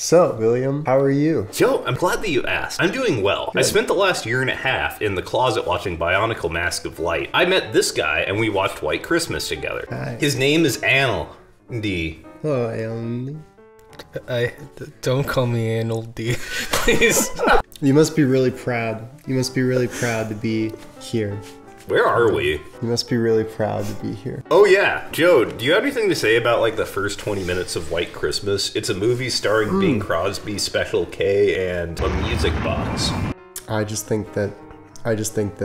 So, William, how are you? Joe, I'm glad that you asked. I'm doing well. Good. I spent the last year and a half in the closet watching Bionicle Mask of Light. I met this guy and we watched White Christmas together. Hi. His name is Andy. Hello, Andy. Don't call me Anal D, please. You must be really proud. You must be really proud to be here. Where are we? You must be really proud to be here. Oh yeah, Joe, do you have anything to say about like the first 20 minutes of White Christmas? It's a movie starring Bing Crosby, Special K, and a music box. I just think that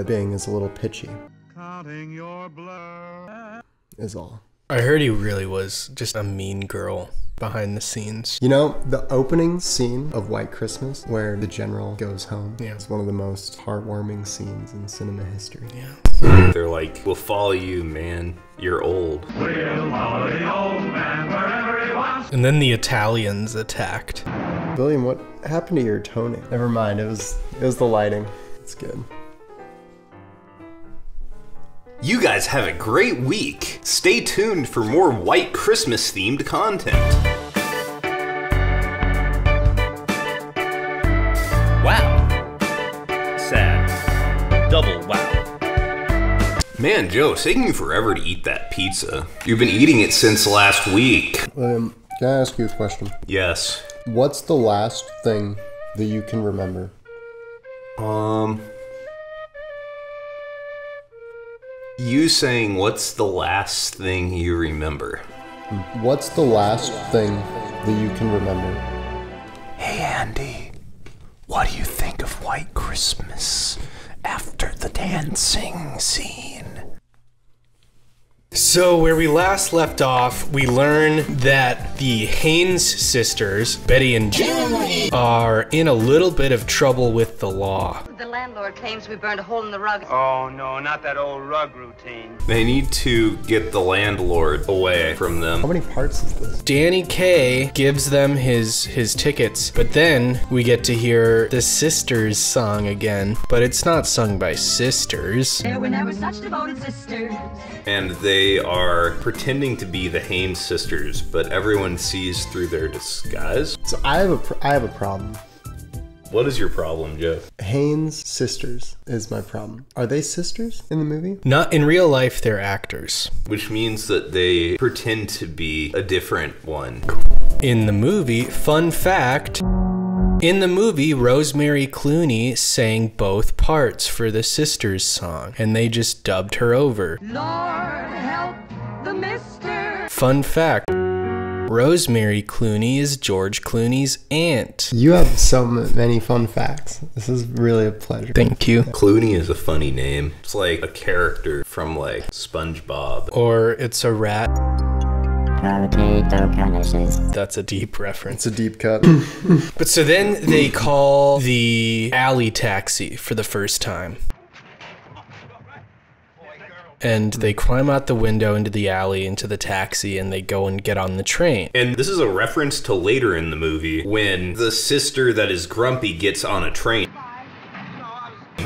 Bing is a little pitchy. Counting your blood. Is all. I heard he really was just a mean girl behind the scenes. You know, the opening scene of White Christmas, where the general goes home, Yeah. is one of the most heartwarming scenes in cinema history. Yeah. They're like, we'll follow you, man. You're old. We'll follow the old man wherever he wants. And then the Italians attacked. William, what happened to your toning? Never mind, it was the lighting. It's good. You guys have a great week. Stay tuned for more White Christmas themed content. Wow. Sad. Double wow. Man, Joe, it's taking you forever to eat that pizza. You've been eating it since last week. William, can I ask you a question? Yes. What's the last thing that you can remember? You saying what's the last thing you remember? What's the last thing that you can remember? Hey Andy, what do you think of White Christmas after the dancing scene? So where we last left off, we learn that the Haynes sisters, Betty and Julie, are in a little bit of trouble with the law. The landlord claims we burned a hole in the rug. Oh no, not that old rug routine. They need to get the landlord away from How them. many parts is this? Danny Kaye gives them his tickets, but then we get to hear the sisters song again, but it's not sung by sisters. There were never such devoted sisters. And they are pretending to be the Haynes sisters, but everyone sees through their disguise. So I have a problem. What is your problem, Joe? Haynes sisters is my problem. Are they sisters in the movie? Not in real life, they're actors. Which means that they pretend to be a different one. In the movie, fun fact, in the movie, Rosemary Clooney sang both parts for the sisters song, and they just dubbed her over. Lord help the mister. Fun fact, Rosemary Clooney is George Clooney's aunt. You have so many fun facts. This is really a pleasure. Thank you. Clooney is a funny name. It's like a character from like SpongeBob. Or it's a rat. Potato conditions. That's a deep reference. It's a deep cut. But so then they call the alley taxi for the first time. And they climb out the window into the alley, into the taxi, and they go and get on the train. And this is a reference to later in the movie when the sister that is grumpy gets on a train.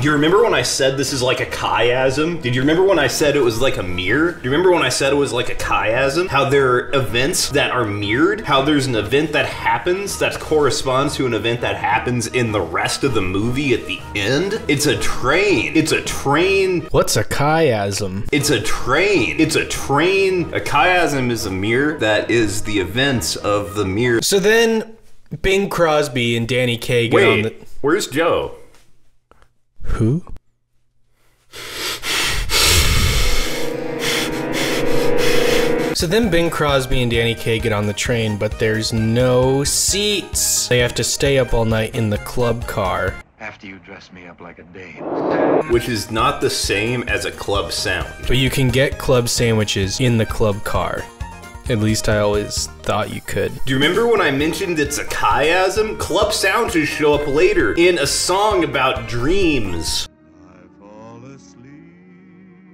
Do you remember when I said this is like a chiasm? Did you remember when I said it was like a mirror? Do you remember when I said it was like a chiasm? How there are events that are mirrored? How there's an event that happens that corresponds to an event that happens in the rest of the movie at the end? It's a train. It's a train. What's a chiasm? It's a train. It's a train. A chiasm is a mirror that is the events of the mirror. So then Bing Crosby and Danny Kaye get on the... Wait, where's Joe? Who? So then Bing Crosby and Danny Kaye get on the train, but there's no seats. They have to stay up all night in the club car. After you dress me up like a dame. Which is not the same as a club sound. But you can get club sandwiches in the club car. At least I always thought you could. Do you remember when I mentioned it's a chiasm? Club sounds just show up later in a song about dreams.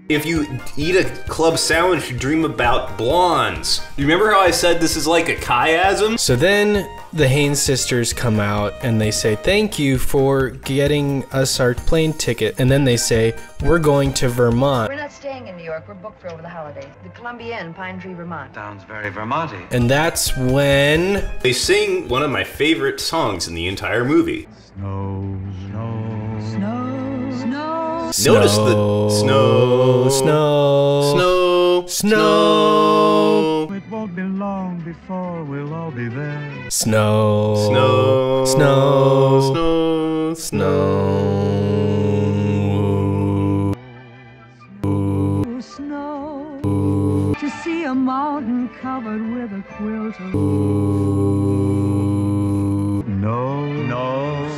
If you eat a club sandwich, you dream about blondes. You remember how I said this is like a chiasm? So then The Haynes sisters come out and they say, thank you for getting us our plane ticket. And then they say, we're going to Vermont. We're not staying in New York. We're booked for over the holidays. The Columbia Inn, Pine Tree, Vermont. Sounds very Vermonty. And that's when They sing one of my favorite songs in the entire movie. Snow, snow, Snow. Notice the snow, snow, snow, snow. It won't be long before we'll all be there. snow, Snow, snow, snow, snow. Snow. To see a mountain covered with a quilt of No, no.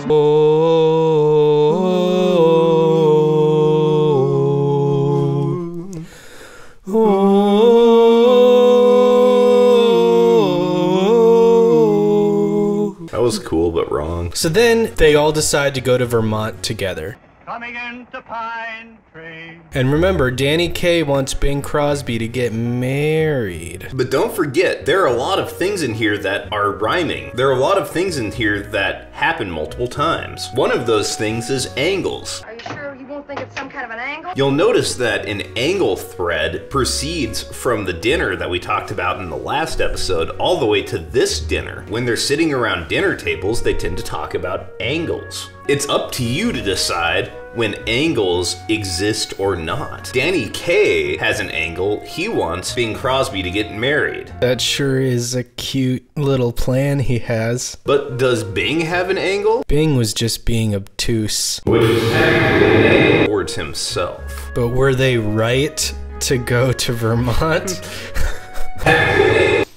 That was cool, but wrong. So then they all decide to go to Vermont together. Coming into Pine Tree. And remember, Danny Kaye wants Bing Crosby to get married. But don't forget, there are a lot of things in here that are rhyming. There are a lot of things in here that happen multiple times. One of those things is angles. Are you sure you won't think it's some kind of an angle? You'll notice that an angle thread proceeds from the dinner that we talked about in the last episode all the way to this dinner. When they're sitting around dinner tables, they tend to talk about angles. It's up to you to decide when angles exist or not. Danny Kaye has an angle. He wants Bing Crosby to get married. That sure is a cute little plan he has. But does Bing have an angle? Bing was just being obtuse. Which is technically an angle towards himself. But were they right to go to Vermont?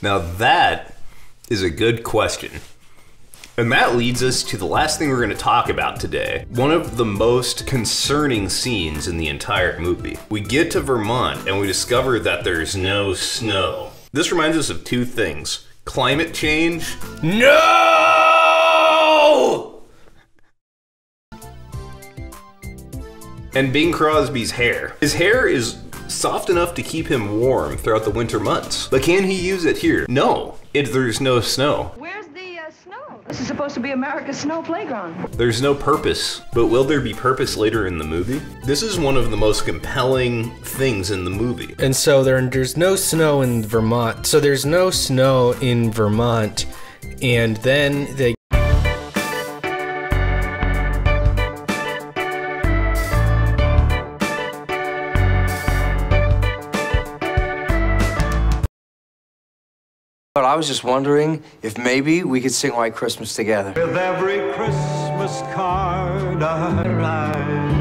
Now that is a good question. And that leads us to the last thing we're going to talk about today. One of the most concerning scenes in the entire movie. We get to Vermont and we discover that there's no snow. This reminds us of two things. Climate change. No! And Bing Crosby's hair. His hair is soft enough to keep him warm throughout the winter months. But can he use it here? No. There's no snow. Where's the snow? This is supposed to be America's snow playground. There's no purpose, but will there be purpose later in the movie? This is one of the most compelling things in the movie. And so there's no snow in Vermont. So there's no snow in Vermont. And then they But I was just wondering if maybe we could sing White Christmas together. With every Christmas card I write.